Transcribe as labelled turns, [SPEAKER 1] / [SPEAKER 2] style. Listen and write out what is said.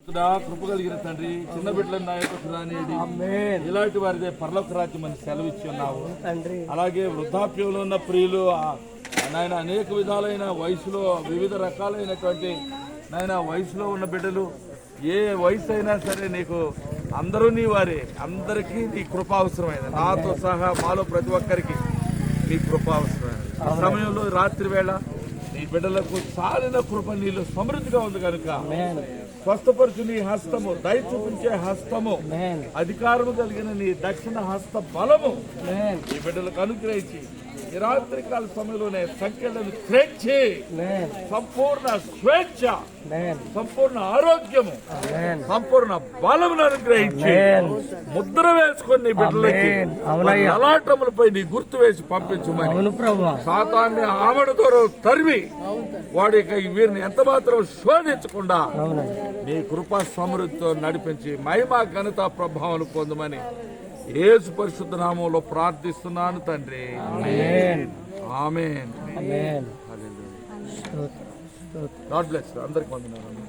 [SPEAKER 1] కృప కలిగిన తండ్రి, చిన్న బిడ్డల నాయకుడు రానిది ఇలాంటి వారిదే పరలోక రాజ్యం అని సెలవిచ్చి ఉన్నావు. అలాగే వృద్ధాప్యంలో ఉన్న ప్రియులు నాయన అనేక విధాలైన వయసులో వివిధ రకాలైనటువంటి నాయన వయసులో ఉన్న బిడ్డలు ఏ వయసు అయినా సరే నీకు అందరూ నీ వారే, అందరికీ నీ కృప అవసరమైంది. నాతో సహా మాలో ప్రతి ఒక్కరికి నీ కృప అవసరమైంది. ఆ సమయంలో రాత్రి వేళ నీ బిడ్డలకు చాలిన కృప నీళ్ళు సమృద్ధిగా ఉంది కనుక స్వస్థపరుచు నీ హస్తము, దయ చూపించే హస్తము, అధికారము కలిగిన నీ దక్షిణ హస్త బలము ఈ బిడ్డలకు అనుగ్రహించి ఈ రాత్రి కాల సమయంలోనే సంఖ్యలను స్వేచ్ఛ, సంపూర్ణ స్వేచ్ఛ, సంపూర్ణ ఆరోగ్యము, సంపూర్ణ బలమును అనుగ్రహించి ముద్ర వేసుకొని నీ బిడ్డలకి అలాటములపై నీ గుర్తు వేసి పంపించమని సాతాన్ని ఆమడ ద్వారా తరిమి వాడి వీరిని ఎంత మాత్రం శోధించకుండా నీ కృపా సమృద్ధితో నడిపించి మహిమ ఘనత ప్రభావం పొందమని యేసు పరిశుద్ధ నామంలో ప్రార్థిస్తున్నాను తండ్రి. ఆమేన్. God bless. అందరికి వందనాలు.